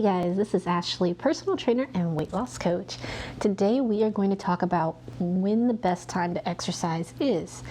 guys, this is Ashley, personal trainer and weight loss coach. Today we are going to talk about when the best time to exercise is.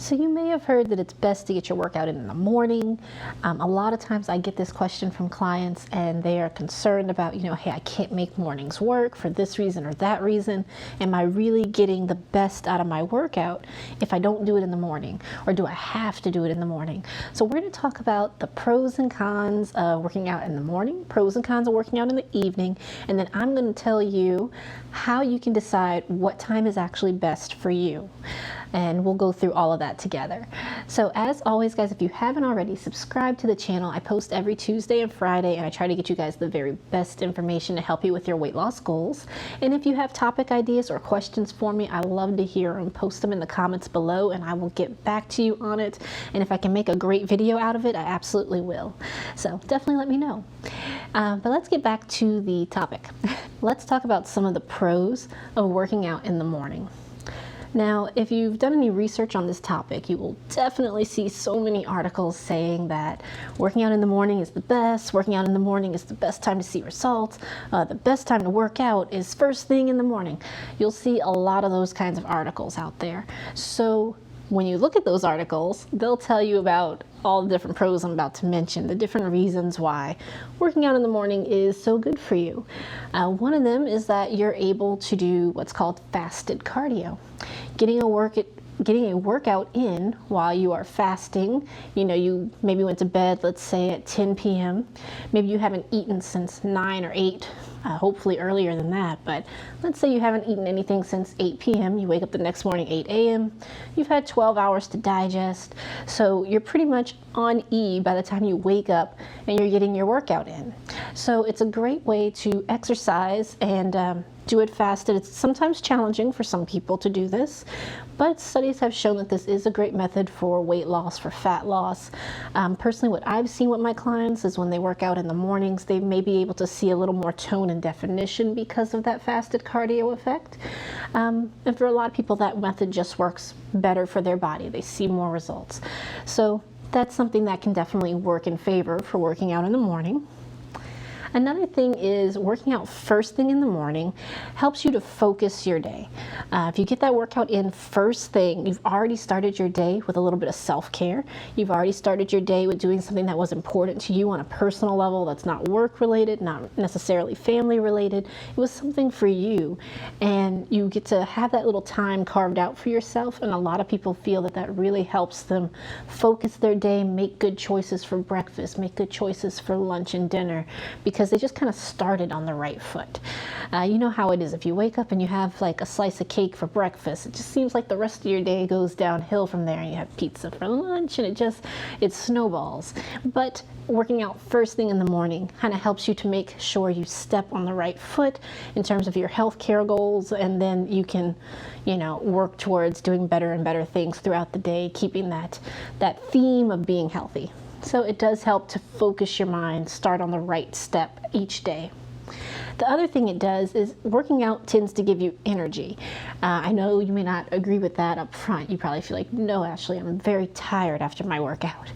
So you may have heard that it's best to get your workout in the morning. A lot of times I get this question from clients and they are concerned about, hey, I can't make mornings work for this reason or that reason. Am I really getting the best out of my workout if I don't do it in the morning? Or do I have to do it in the morning? So we're going to talk about the pros and cons of working out in the morning, pros and cons of working out in the evening, and then I'm going to tell you how you can decide what time is actually best for you. And we'll go through all of that together. So as always, guys, if you haven't already, subscribe to the channel. I post every Tuesday and Friday, and I try to get you guys the very best information to help you with your weight loss goals. And if you have topic ideas or questions for me, I love to hear them. Post them in the comments below, and I will get back to you on it. And if I can make a great video out of it, I absolutely will. So definitely let me know. But let's get back to the topic. Let's talk about some of the pros of working out in the morning. Now, if you've done any research on this topic, you will definitely see so many articles saying that working out in the morning is the best, working out in the morning is the best time to see results, the best time to work out is first thing in the morning. You'll see a lot of those kinds of articles out there. So when you look at those articles, they'll tell you about all the different pros I'm about to mention, the different reasons why working out in the morning is so good for you. One of them is that you're able to do what's called fasted cardio. Getting a workout in while you are fasting. You maybe went to bed, let's say at 10 p.m. Maybe you haven't eaten since 9 or 8, hopefully earlier than that, but let's say you haven't eaten anything since 8 p.m. You wake up the next morning 8 a.m. You've had 12 hours to digest, so you're pretty much on E by the time you wake up and you're getting your workout in. So it's a great way to exercise and do it fasted. It's sometimes challenging for some people to do this, but studies have shown that this is a great method for weight loss, for fat loss. Personally, what I've seen with my clients is when they work out in the mornings, they may be able to see a little more tone and definition because of that fasted cardio effect. And for a lot of people, that method just works better for their body. They see more results. So that's something that can definitely work in favor for working out in the morning. Another thing is working out first thing in the morning helps you to focus your day. If you get that workout in first thing, you've already started your day with a little bit of self-care. You've already started your day with doing something that was important to you on a personal level that's not work related, not necessarily family related. It was something for you, and you get to have that little time carved out for yourself, and a lot of people feel that that really helps them focus their day, make good choices for breakfast, make good choices for lunch and dinner, because they just kind of started on the right foot. You know how it is. If you wake up and you have like a slice of cake for breakfast, it just seems like the rest of your day goes downhill from there. You have pizza for lunch and it snowballs. But working out first thing in the morning kind of helps you to make sure you step on the right foot in terms of your health care goals, and then you can, work towards doing better and better things throughout the day, keeping that theme of being healthy. So it does help to focus your mind, start on the right step each day. The other thing it does is working out tends to give you energy. I know you may not agree with that up front. You probably feel like, no, Ashley, I'm very tired after my workout.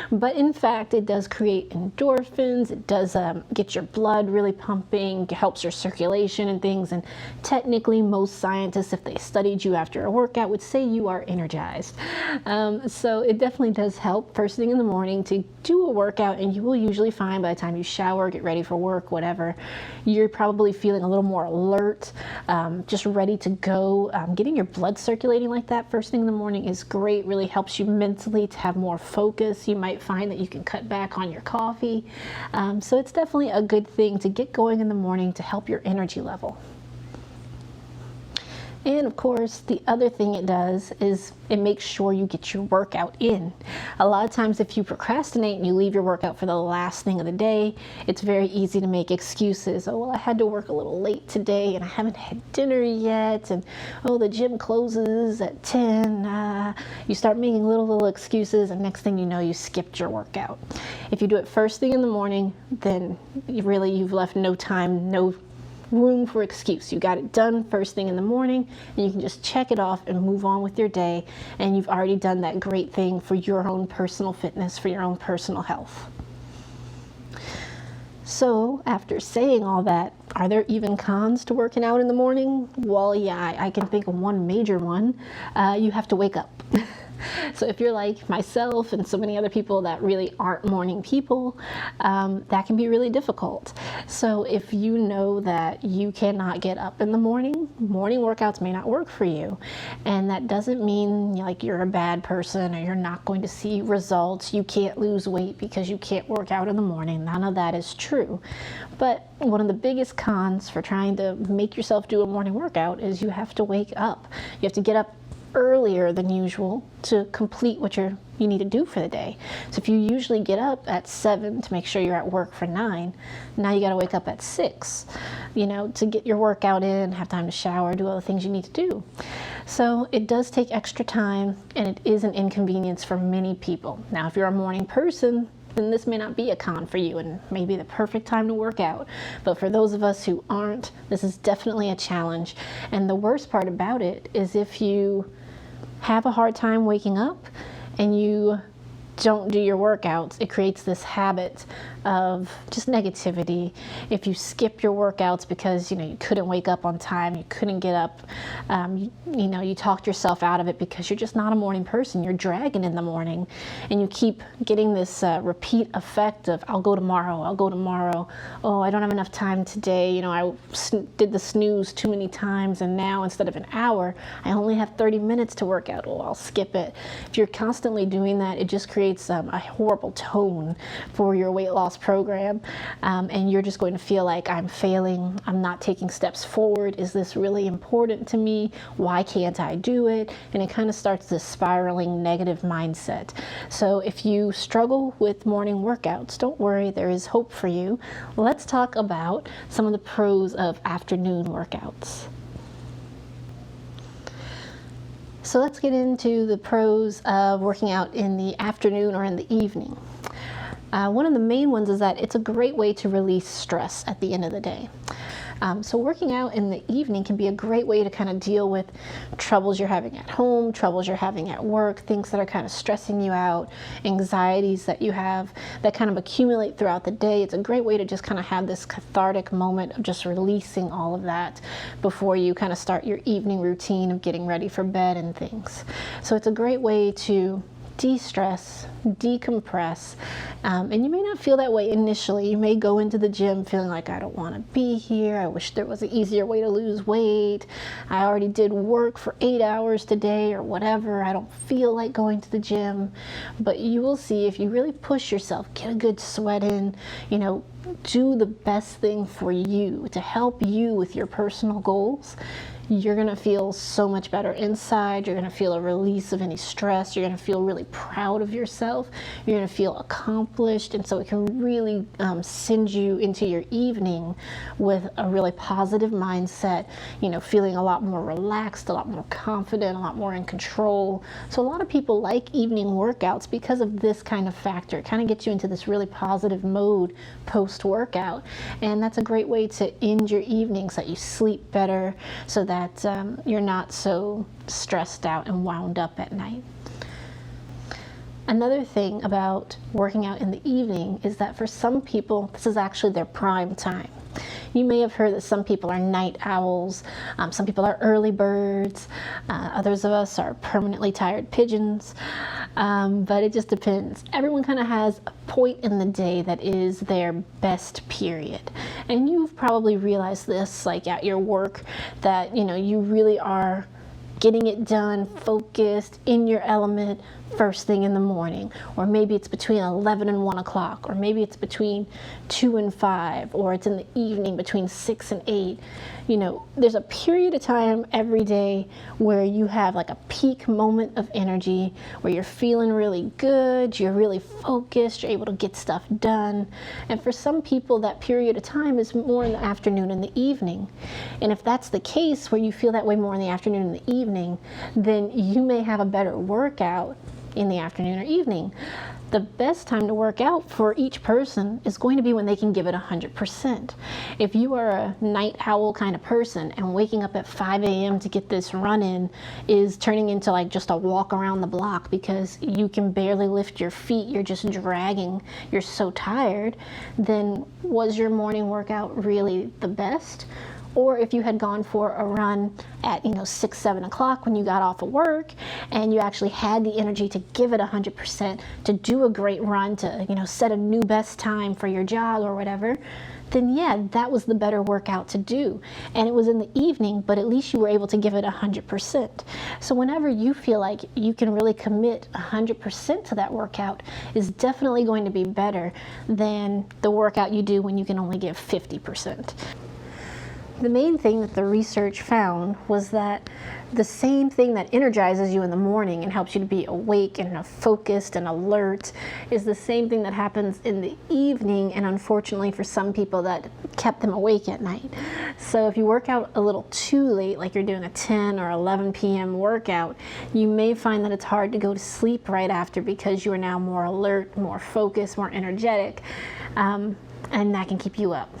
But in fact, it does create endorphins. It does get your blood really pumping, helps your circulation and things. And technically, most scientists, if they studied you after a workout, would say you are energized. So it definitely does help first thing in the morning to do a workout, and you will usually find by the time you shower, get ready for work, whatever, you're probably feeling a little more alert, just ready to go. Getting your blood circulating like that first thing in the morning is great, really helps you mentally to have more focus. You might find that you can cut back on your coffee. So it's definitely a good thing to get going in the morning to help your energy level. And of course, the other thing it does is it makes sure you get your workout in. A lot of times if you procrastinate and you leave your workout for the last thing of the day, it's very easy to make excuses. Oh, well, I had to work a little late today and I haven't had dinner yet, and oh, the gym closes at 10. You start making little excuses, and next thing you know, you skipped your workout. If you do it first thing in the morning, then you've left no time, no room for excuse. You got it done first thing in the morning, and you can just check it off and move on with your day, and you've already done that great thing for your own personal fitness, for your own personal health. So after saying all that, are there even cons to working out in the morning? Well, yeah, I can think of one major one. You have to wake up. So if you're like myself and so many other people that really aren't morning people, that can be really difficult. So if you know that you cannot get up in the morning, morning workouts may not work for you. And that doesn't mean like you're a bad person or you're not going to see results. You can't lose weight because you can't work out in the morning. None of that is true. But one of the biggest cons for trying to make yourself do a morning workout is you have to wake up. You have to get up earlier than usual to complete what you need to do for the day. So if you usually get up at 7 to make sure you're at work for 9, now you got to wake up at 6, to get your workout in, have time to shower, do all the things you need to do. So it does take extra time, and it is an inconvenience for many people. Now, if you're a morning person, then this may not be a con for you and maybe the perfect time to work out. But for those of us who aren't, this is definitely a challenge. And the worst part about it is if you have a hard time waking up and you don't do your workouts, it creates this habit of just negativity. If you skip your workouts because you couldn't wake up on time, you couldn't get up, you talked yourself out of it because you're just not a morning person. You're dragging in the morning, and you keep getting this repeat effect of I'll go tomorrow. Oh, I don't have enough time today. I did the snooze too many times, and now instead of an hour, I only have 30 minutes to work out. Oh, I'll skip it. If you're constantly doing that, it just creates a horrible tone for your weight loss program, and you're just going to feel like I'm failing, I'm not taking steps forward. Is this really important to me? Why can't I do it? And it kind of starts this spiraling negative mindset. So if you struggle with morning workouts, don't worry, there is hope for you. Let's talk about some of the pros of afternoon workouts. So let's get into the pros of working out in the afternoon or in the evening. One of the main ones is that it's a great way to release stress at the end of the day. So working out in the evening can be a great way to kind of deal with troubles you're having at home, troubles you're having at work, things that are kind of stressing you out, anxieties that you have that kind of accumulate throughout the day. It's a great way to just kind of have this cathartic moment of just releasing all of that before you kind of start your evening routine of getting ready for bed and things. So it's a great way to de-stress, decompress, and you may not feel that way initially. You may go into the gym feeling like I don't want to be here. I wish there was an easier way to lose weight. I already did work for 8 hours today or whatever. I don't feel like going to the gym. But you will see if you really push yourself, get a good sweat in, do the best thing for you to help you with your personal goals, you're going to feel so much better inside. You're going to feel a release of any stress. You're going to feel really proud of yourself. You're going to feel accomplished. And so it can really send you into your evening with a really positive mindset, feeling a lot more relaxed, a lot more confident, a lot more in control. So a lot of people like evening workouts because of this kind of factor. It kind of gets you into this really positive mode post-workout. And that's a great way to end your evening so that you sleep better, so that you're not so stressed out and wound up at night. Another thing about working out in the evening is that for some people, this is actually their prime time. You may have heard that some people are night owls, some people are early birds, others of us are permanently tired pigeons, but it just depends. Everyone kind of has a point in the day that is their best period. And you've probably realized this, like at your work, that you really are getting it done, focused, in your element, first thing in the morning. Or maybe it's between 11 and 1 o'clock, or maybe it's between 2 and 5, or it's in the evening between 6 and 8. There's a period of time every day where you have like a peak moment of energy, where you're feeling really good, you're really focused, you're able to get stuff done. And for some people, that period of time is more in the afternoon and the evening. And if that's the case, where you feel that way more in the afternoon and the evening, then you may have a better workout in the afternoon or evening. The best time to work out for each person is going to be when they can give it 100%. If you are a night owl kind of person and waking up at 5 a.m. to get this run in is turning into like just a walk around the block because you can barely lift your feet, you're just dragging, you're so tired, then was your morning workout really the best? Or if you had gone for a run at 6, 7 o'clock when you got off of work and you actually had the energy to give it 100%, to do a great run, to set a new best time for your jog or whatever, then yeah, that was the better workout to do. And it was in the evening, but at least you were able to give it 100%. So whenever you feel like you can really commit 100% to that workout is definitely going to be better than the workout you do when you can only give 50%. The main thing that the research found was that the same thing that energizes you in the morning and helps you to be awake and focused and alert is the same thing that happens in the evening, and unfortunately for some people that kept them awake at night. So if you work out a little too late, like you're doing a 10 or 11 p.m. workout, you may find that it's hard to go to sleep right after because you are now more alert, more focused, more energetic, and that can keep you up.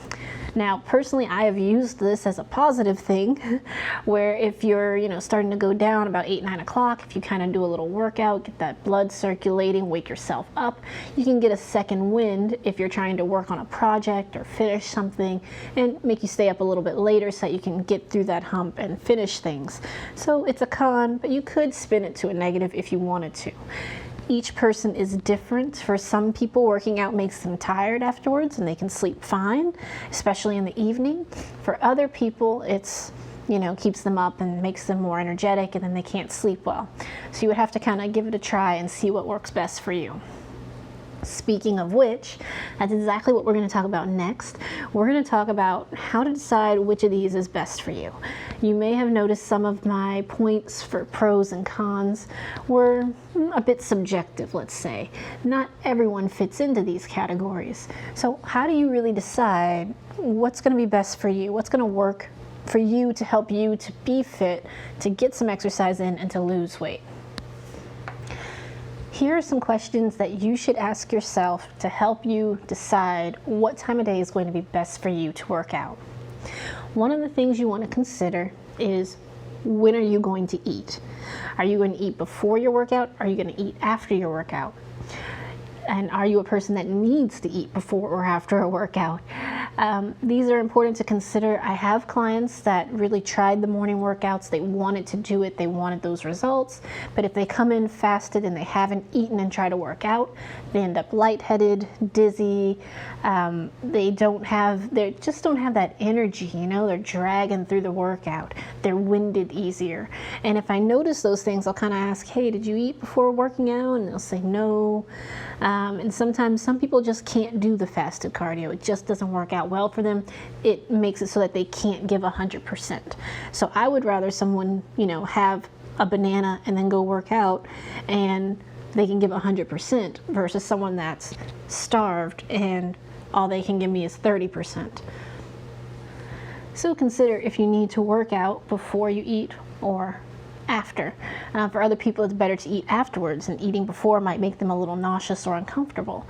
Now, personally, I have used this as a positive thing, where if you're, starting to go down about 8, 9 o'clock, if you kind of do a little workout, get that blood circulating, wake yourself up, you can get a second wind if you're trying to work on a project or finish something, and make you stay up a little bit later so that you can get through that hump and finish things. So it's a con, but you could spin it to a negative if you wanted to. Each person is different. For some people, working out makes them tired afterwards and they can sleep fine, especially in the evening. For other people, it's keeps them up and makes them more energetic, and then they can't sleep well. So you would have to kind of give it a try and see what works best for you. Speaking of which, that's exactly what we're going to talk about next. We're going to talk about how to decide which of these is best for you. You may have noticed some of my points for pros and cons were a bit subjective, let's say. Not everyone fits into these categories. So how do you really decide what's going to be best for you? What's going to work for you to help you to be fit, to get some exercise in, and to lose weight? Here are some questions that you should ask yourself to help you decide what time of day is going to be best for you to work out. One of the things you want to consider is, when are you going to eat? Are you going to eat before your workout? Are you going to eat after your workout? And are you a person that needs to eat before or after a workout? These are important to consider. I have clients that really tried the morning workouts. They wanted to do it. They wanted those results. But if they come in fasted and they haven't eaten and try to work out, they end up lightheaded, dizzy. They just don't have that energy. They're dragging through the workout. They're winded easier. And if I notice those things, I'll kind of ask, hey, did you eat before working out? And they'll say no. And sometimes some people just can't do the fasted cardio. It just doesn't work out well for them. It makes it so that they can't give 100%. So I would rather someone, have a banana and then go work out and they can give 100% versus someone that's starved and all they can give me is 30%. So consider if you need to work out before you eat or after. For other people, it's better to eat afterwards, and eating before might make them a little nauseous or uncomfortable.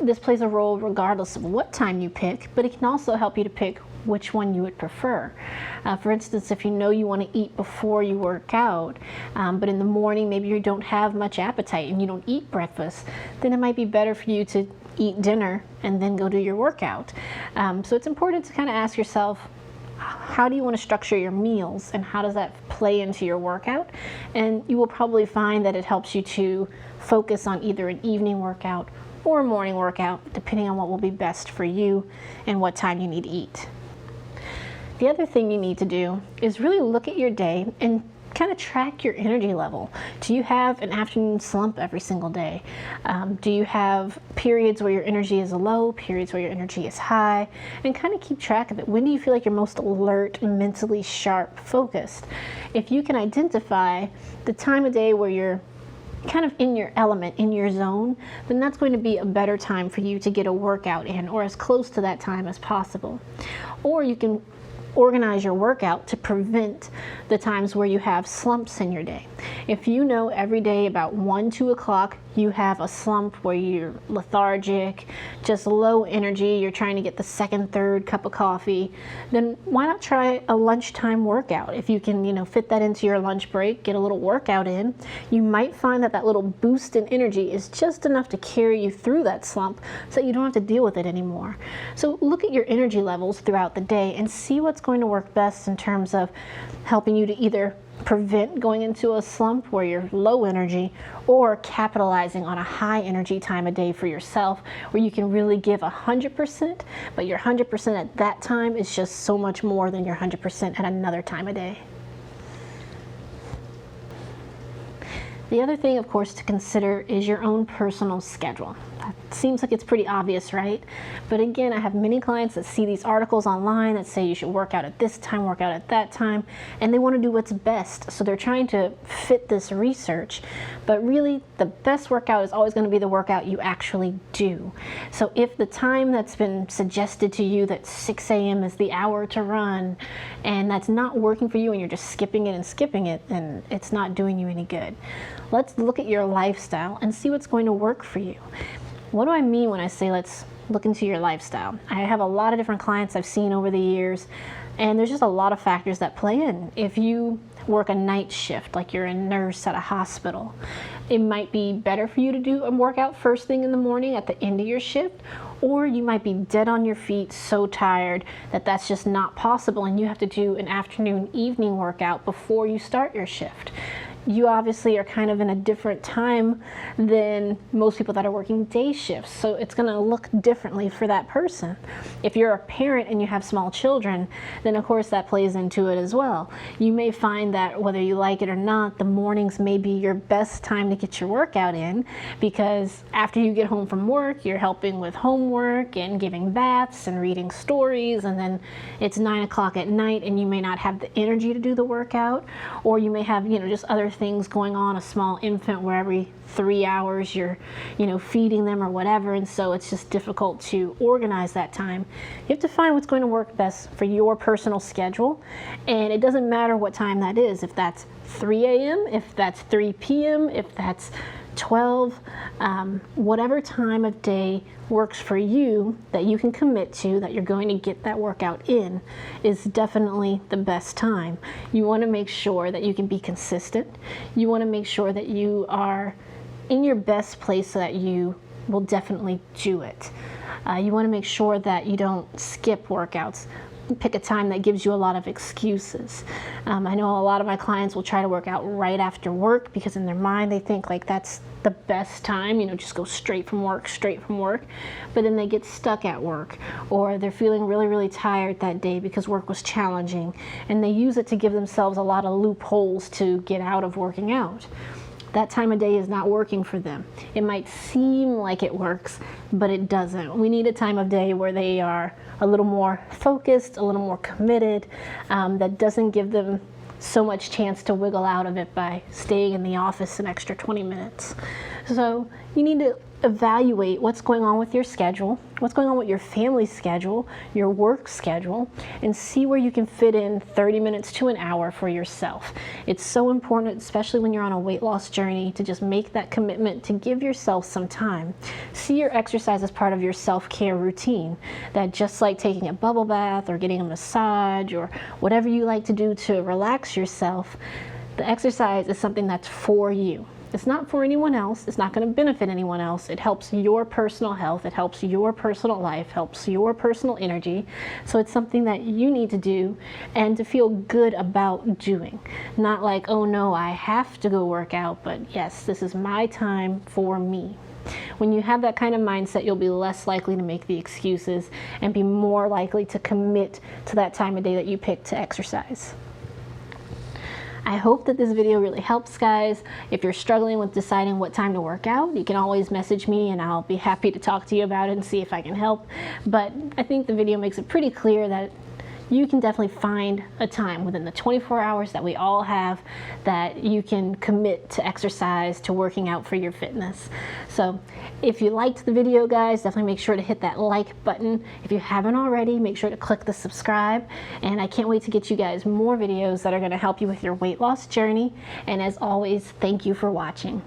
This plays a role regardless of what time you pick, but it can also help you to pick which one you would prefer. For instance, if you know you want to eat before you work out, but in the morning maybe you don't have much appetite and you don't eat breakfast, then it might be better for you to eat dinner and then go do your workout. So it's important to kind of ask yourself, how do you want to structure your meals and how does that play into your workout? And you will probably find that it helps you to focus on either an evening workout or a morning workout, depending on what will be best for you and what time you need to eat. The other thing you need to do is really look at your day and kind of track your energy level. Do you have an afternoon slump every single day? Do you have periods where your energy is low, periods where your energy is high? And kind of keep track of it. When do you feel like you're most alert, mentally sharp, focused? If you can identify the time of day where you're kind of in your element, in your zone, then that's going to be a better time for you to get a workout in, or as close to that time as possible. Or you can organize your workout to prevent the times where you have slumps in your day. If you know every day about 1, 2 o'clock you have a slump where you're lethargic, just low energy, you're trying to get the second, third cup of coffee, then why not try a lunchtime workout? If you can, fit that into your lunch break, get a little workout in, you might find that that little boost in energy is just enough to carry you through that slump so that you don't have to deal with it anymore. So look at your energy levels throughout the day and see what's going to work best in terms of helping you to either prevent going into a slump where you're low energy, or capitalizing on a high energy time of day for yourself where you can really give 100%, but your 100% at that time is just so much more than your 100% at another time of day. The other thing, of course, to consider is your own personal schedule. That seems like it's pretty obvious, right? But again, I have many clients that see these articles online that say you should work out at this time, work out at that time, and they want to do what's best. So they're trying to fit this research, but really the best workout is always going to be the workout you actually do. So if the time that's been suggested to you that 6 a.m. is the hour to run, and that's not working for you and you're just skipping it, then it's not doing you any good. Let's look at your lifestyle and see what's going to work for you. What do I mean when I say let's look into your lifestyle? I have a lot of different clients I've seen over the years, and there's just a lot of factors that play in. If you work a night shift, like you're a nurse at a hospital, it might be better for you to do a workout first thing in the morning at the end of your shift, or you might be dead on your feet, so tired that that's just not possible, and you have to do an afternoon, evening workout before you start your shift. You obviously are kind of in a different time than most people that are working day shifts, so it's going to look differently for that person. If you're a parent and you have small children, then of course that plays into it as well. You may find that whether you like it or not, the mornings may be your best time to get your workout in, because after you get home from work, you're helping with homework and giving baths and reading stories, and then it's 9 o'clock at night and you may not have the energy to do the workout, or you may have, just other things going on, a small infant where every 3 hours you're feeding them or whatever, and so it's just difficult to organize that time. You have to find what's going to work best for your personal schedule, and it doesn't matter what time that is, if that's 3 a.m., if that's 3 p.m., if that's 12, whatever time of day works for you that you can commit to, that you're going to get that workout in, is definitely the best time. You want to make sure that you can be consistent. You want to make sure that you are in your best place so that you will definitely do it. You want to make sure that you don't skip workouts. Pick a time that gives you a lot of excuses. I know a lot of my clients will try to work out right after work because in their mind they think like that's the best time, just go straight from work, but then they get stuck at work, or they're feeling really, really tired that day because work was challenging, and they use it to give themselves a lot of loopholes to get out of working out. That time of day is not working for them. It might seem like it works, but it doesn't. We need a time of day where they are a little more focused, a little more committed, that doesn't give them so much chance to wiggle out of it by staying in the office an extra 20 minutes. So you need to evaluate what's going on with your schedule, what's going on with your family schedule, your work schedule, and see where you can fit in 30 minutes to an hour for yourself. It's so important, especially when you're on a weight loss journey, to just make that commitment to give yourself some time. See your exercise as part of your self-care routine, that just like taking a bubble bath or getting a massage or whatever you like to do to relax yourself, the exercise is something that's for you. It's not for anyone else. It's not going to benefit anyone else. It helps your personal health. It helps your personal life, helps your personal energy. So it's something that you need to do and to feel good about doing. Not like, oh no, I have to go work out, but yes, this is my time for me. When you have that kind of mindset, you'll be less likely to make the excuses and be more likely to commit to that time of day that you pick to exercise. I hope that this video really helps, guys. If you're struggling with deciding what time to work out, you can always message me and I'll be happy to talk to you about it and see if I can help. But I think the video makes it pretty clear that you can definitely find a time within the 24 hours that we all have that you can commit to exercise, to working out for your fitness. So if you liked the video, guys, definitely make sure to hit that like button. If you haven't already, make sure to click the subscribe. And I can't wait to get you guys more videos that are going to help you with your weight loss journey. And as always, thank you for watching.